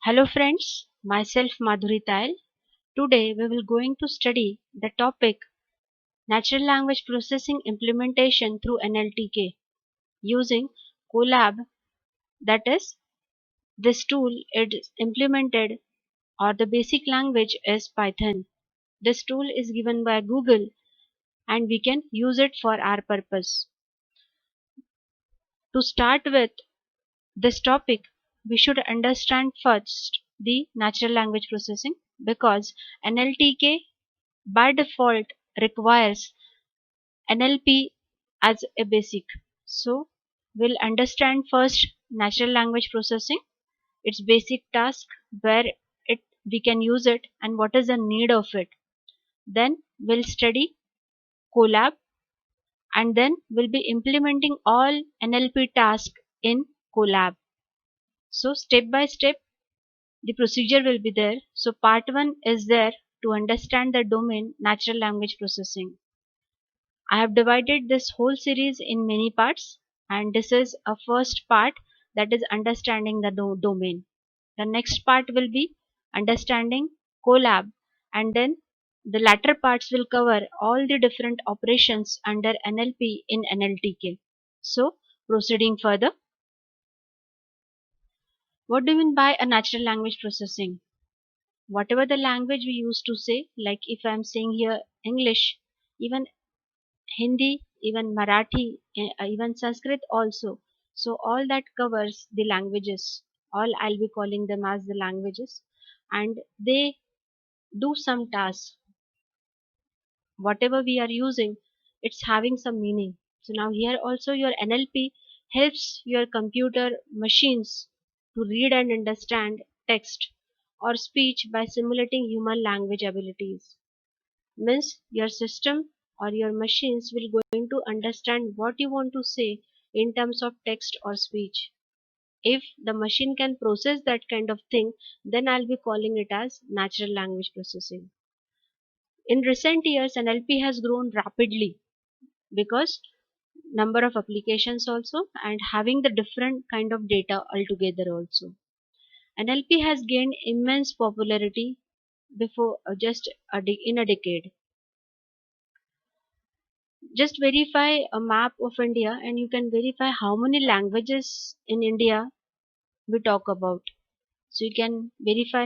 Hello friends, myself Madhuri Tail. Today we will going to study the topic Natural Language Processing Implementation through NLTK using Colab. That is, this tool is implemented or the basic language is Python. This tool is given by Google and we can use it for our purpose. To start with this topic, we should understand first the natural language processing because NLTK by default requires NLP as a basic. So we'll understand first natural language processing, its basic task, where it we can use it and what is the need of it. Then we'll study Colab and then we'll be implementing all NLP tasks in Colab. So step by step the procedure will be there. So part 1 is there to understand the domain natural language processing. I have divided this whole series in many parts, and this is a first part, that is understanding the domain. The next part will be understanding Colab, and then the latter parts will cover all the different operations under NLP in NLTK. So, proceeding further, what do you mean by a natural language processing? Whatever the language we used to say, like if I am saying here English, even Hindi, even Marathi, even Sanskrit also. So all that covers the languages. All I'll be calling them as the languages, and they do some tasks. Whatever we are using, it's having some meaning. So now here also your NLP helps your computer machines to read and understand text or speech by simulating human language abilities. Means your system or your machines will going to understand what you want to say in terms of text or speech. If the machine can process that kind of thing, then I'll be calling it as natural language processing. In recent years, NLP has grown rapidly because number of applications also and having the different kind of data altogether also. NLP has gained immense popularity before just in a decade. Just verify a map of India and you can verify how many languages in India we talk about. So you can verify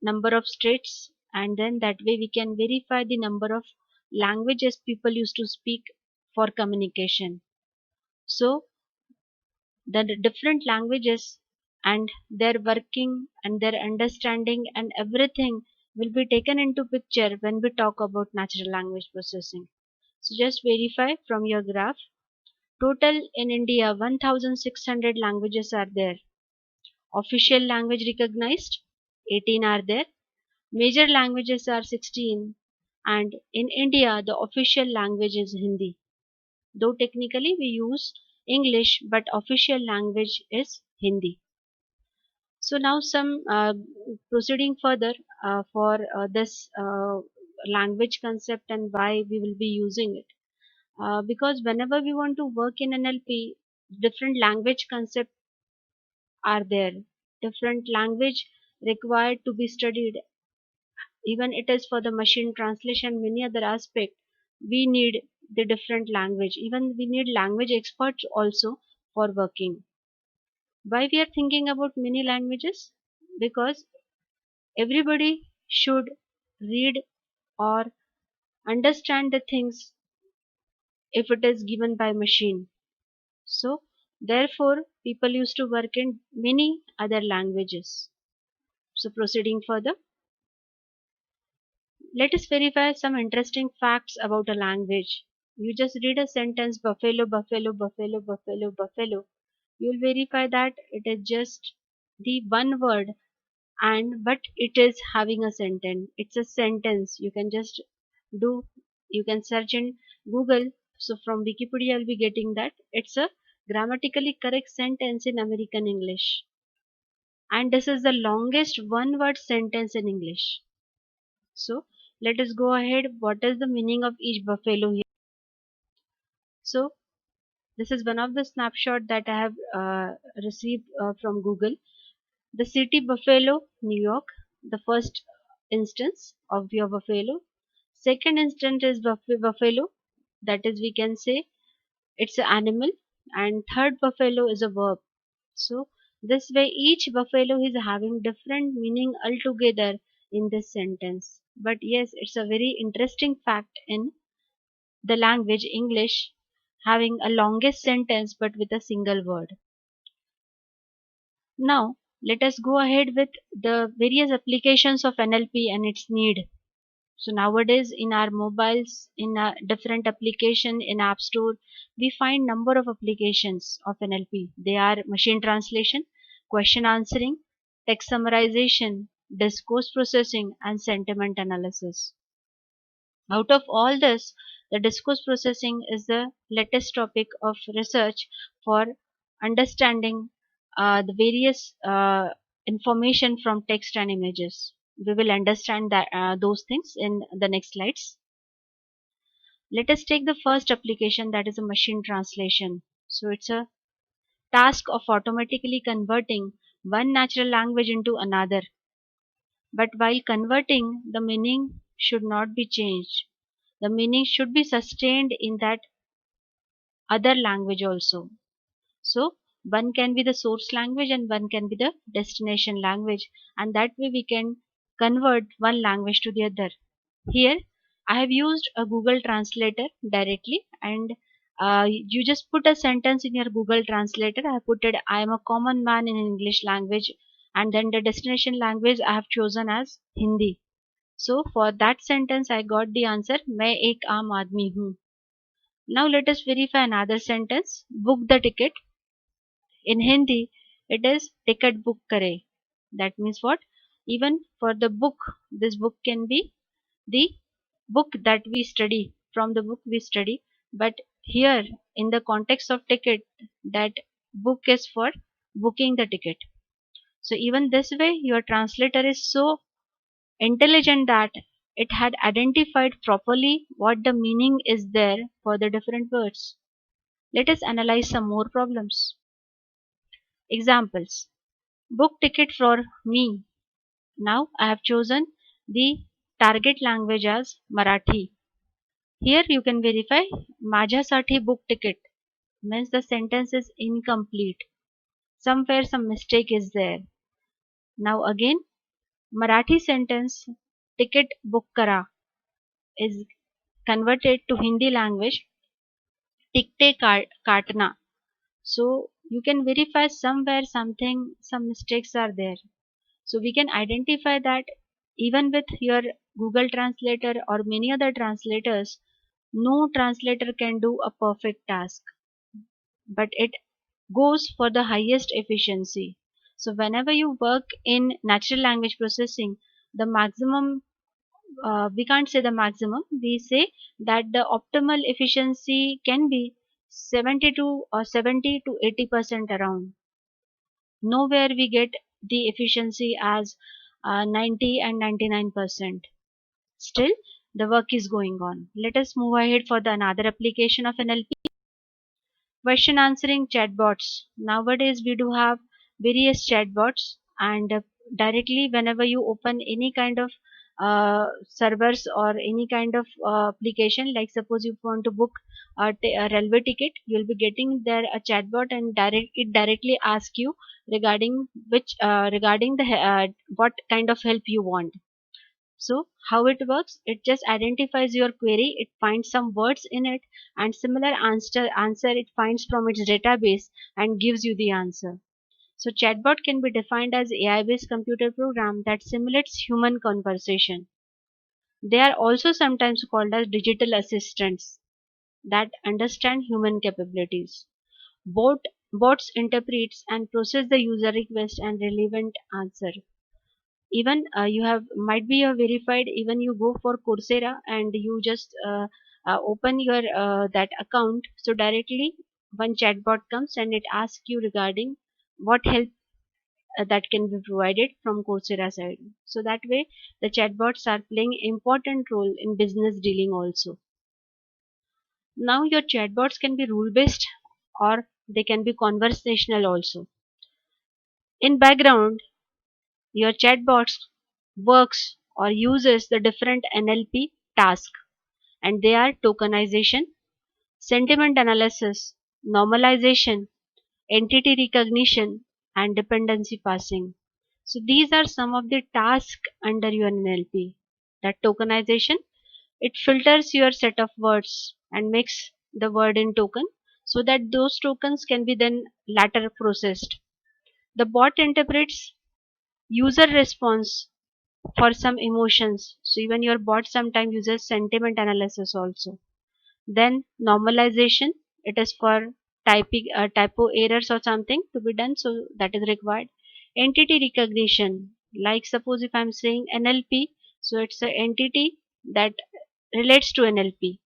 number of states and then that way we can verify the number of languages people used to speak for communication. So the different languages and their working and their understanding and everything will be taken into picture when we talk about natural language processing. So just verify from your graph. Total in India 1600 languages are there. Official language recognized 18 are there. Major languages are 16 and in India the official language is Hindi. Though technically we use English but official language is Hindi. So now some proceeding further for this language concept and why we will be using it. Because whenever we want to work in NLP, different language concepts are there. Different language required to be studied. Even it is for the machine translation, many other aspect. We need the different language. Even we need language experts also for working. Why we are thinking about many languages? Because everybody should read or understand the things if it is given by machine. So therefore people used to work in many other languages. So proceeding further, let us verify some interesting facts about a language. You just read a sentence buffalo, buffalo, buffalo, buffalo, buffalo. You will verify that it is just the one word and but it is having a sentence. It's a sentence. You can just do, you can search in Google. So from Wikipedia you'll be getting that it's a grammatically correct sentence in American English. And this is the longest one word sentence in English. So let us go ahead. What is the meaning of each buffalo here? So this is one of the snapshot that I have received from Google. The city Buffalo, New York, the first instance of your Buffalo. Second instance is Buffalo, that is, we can say it's an animal, and third buffalo is a verb. So this way each buffalo is having different meaning altogether in this sentence. But yes, it's a very interesting fact in the language English, having a longest sentence but with a single word. Now let us go ahead with the various applications of NLP and its need. So nowadays in our mobiles, in a different application in App Store, we find number of applications of NLP. They are machine translation, question answering, text summarization, discourse processing, and sentiment analysis. Out of all this, the discourse processing is the latest topic of research for understanding the various information from text and images. We will understand that those things in the next slides. Let us take the first application, that is a machine translation. So it's a task of automatically converting one natural language into another. But while converting, the meaning should not be changed. The meaning should be sustained in that other language also. So one can be the source language and one can be the destination language, and that way we can convert one language to the other. Here I have used a Google Translator directly, and you just put a sentence in your Google Translator. I have put it, I am a common man in English language, and then the destination language I have chosen as Hindi. So for that sentence I got the answer, मैं एक आम आदमी हूँ. Now let us verify another sentence, book the ticket. In Hindi, it is ticket book kare. That means what? Even for the book, this book can be the book that we study, from the book we study. But here, in the context of ticket, that book is for booking the ticket. So even this way, your translator is so intelligent that it had identified properly what the meaning is there for the different words. Let us analyze some more problems. Examples. Book ticket for me. Now I have chosen the target language as Marathi. Here you can verify माझ्यासाठी book ticket means the sentence is incomplete. Somewhere some mistake is there. Now again Marathi sentence ticket book kara is converted to Hindi language tikte काटना. So you can verify somewhere some mistakes are there. So we can identify that even with your Google Translator or many other translators, no translator can do a perfect task, but it goes for the highest efficiency. So whenever you work in natural language processing, the maximum, we can't say the maximum, we say that the optimal efficiency can be 72 or 70 to 80% around. Nowhere we get the efficiency as 90 and 99%. Still, the work is going on. Let us move ahead for the another application of NLP. Question answering chatbots. Nowadays, we do have various chatbots, and directly whenever you open any kind of servers or any kind of application, like suppose you want to book a railway ticket, you'll be getting there a chatbot, and it directly asks you regarding regarding the what kind of help you want. So how it works? It just identifies your query, it finds some words in it, and similar answer it finds from its database and gives you the answer. So chatbot can be defined as AI-based computer program that simulates human conversation. They are also sometimes called as digital assistants that understand human capabilities. Bot, bots interprets and process the user request and relevant answer. Even you have might be verified, even you go for Coursera and you just open your that account, so directly one chatbot comes and it asks you regarding what help that can be provided from Coursera side. So that way the chatbots are playing important role in business dealing also. Now your chatbots can be rule based or they can be conversational also. In background, Your chatbots works or uses the different NLP task, and they are tokenization, sentiment analysis, normalization, entity recognition, and dependency parsing. So these are some of the tasks under your NLP. That tokenization, it filters your set of words and makes the word in token so that those tokens can be then later processed. The bot interprets user response for some emotions. So even your bot sometimes uses sentiment analysis also. Then normalization, it is for typing typo errors or something to be done, so that is required. Entity recognition, like suppose if I'm saying NLP, so it's an entity that relates to NLP.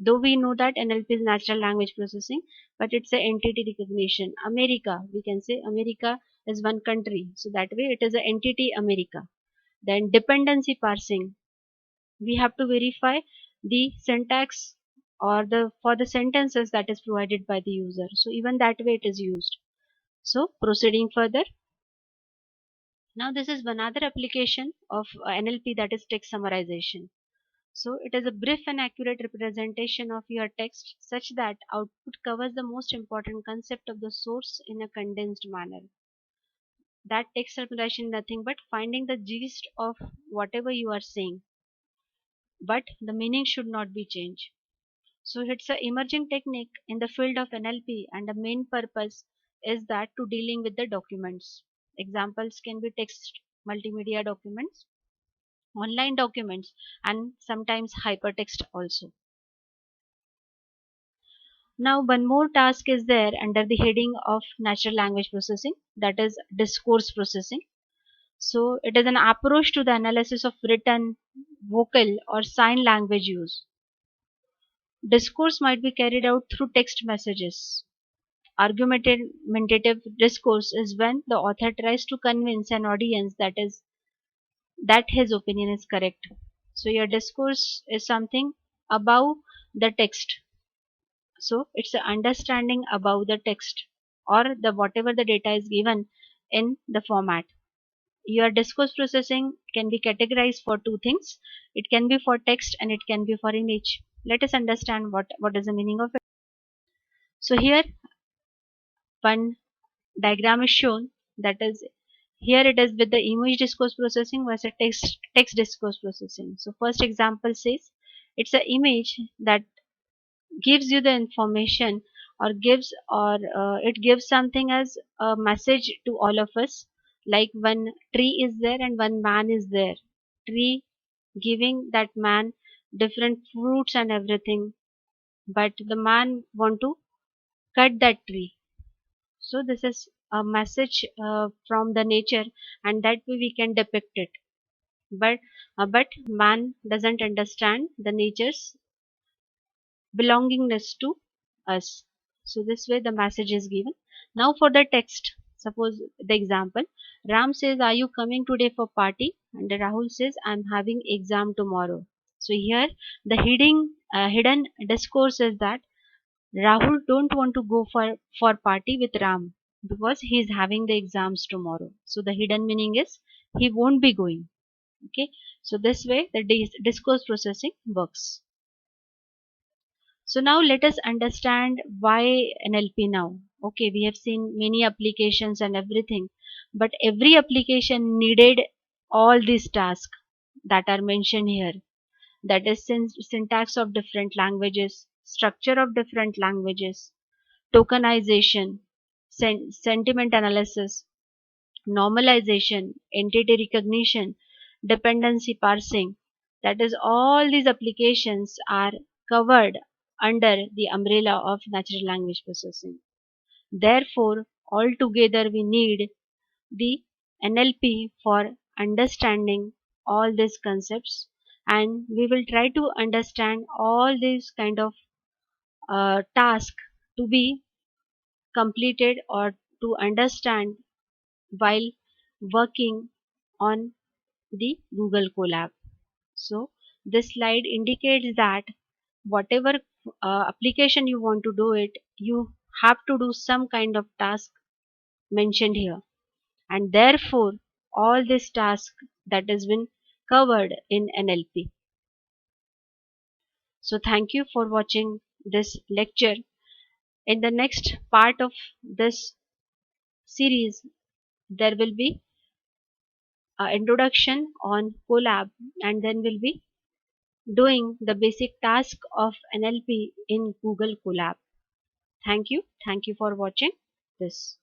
Though we know that NLP is natural language processing, but it's an entity recognition. America, we can say America is one country, so that way it is an entity America. Then dependency parsing, we have to verify the syntax or the for the sentences that is provided by the user. So even that way it is used. So proceeding further, now this is another application of NLP, that is text summarization. So it is a brief and accurate representation of your text such that output covers the most important concept of the source in a condensed manner. That text summarization is nothing but finding the gist of whatever you are saying, but the meaning should not be changed. So it's a emerging technique in the field of NLP, and the main purpose is that to dealing with the documents. Examples can be text multimedia documents, online documents, and sometimes hypertext also. Now one more task is there under the heading of natural language processing, that is discourse processing. So it is an approach to the analysis of written, vocal or sign language use. Discourse might be carried out through text messages. Argumentative discourse is when the author tries to convince an audience that his opinion is correct. So your discourse is something above the text. So it's the understanding above the text or the whatever the data is given in the format. Your discourse processing can be categorized for two things. It can be for text and it can be for image. Let us understand what is the meaning of it. So here one diagram is shown, that is here it is with the image discourse processing versus text discourse processing. So first example says it's an image that gives you the information or it gives something as a message to all of us, like one tree is there and one man is there, tree giving that man different fruits and everything, but the man want to cut that tree. So this is a message from the nature, and that way we can depict it. But man doesn't understand the nature's belongingness to us. So this way the message is given. Now for the text, suppose the example, Ram says, "Are you coming today for party?" And Rahul says, "I'm having exam tomorrow." So here the hidden discourse is that Rahul don't want to go for party with Ram because he is having the exams tomorrow. So the hidden meaning is he won't be going. Okay. So this way the discourse processing works. So now let us understand why NLP now. Okay, we have seen many applications and everything, but every application needed all these tasks that are mentioned here. That is syntax of different languages, structure of different languages, tokenization, sentiment analysis, normalization, entity recognition, dependency parsing. That is, all these applications are covered under the umbrella of natural language processing. Therefore, altogether we need the NLP for understanding all these concepts, and we will try to understand all these kind of tasks to be completed or to understand while working on the Google Colab. So this slide indicates that whatever application you want to do it, you have to do some kind of task mentioned here, and therefore all this task that has been covered in NLP. So thank you for watching this lecture. In the next part of this series, there will be an introduction on Colab, and then we'll be doing the basic task of NLP in Google Colab. Thank you. Thank you for watching this.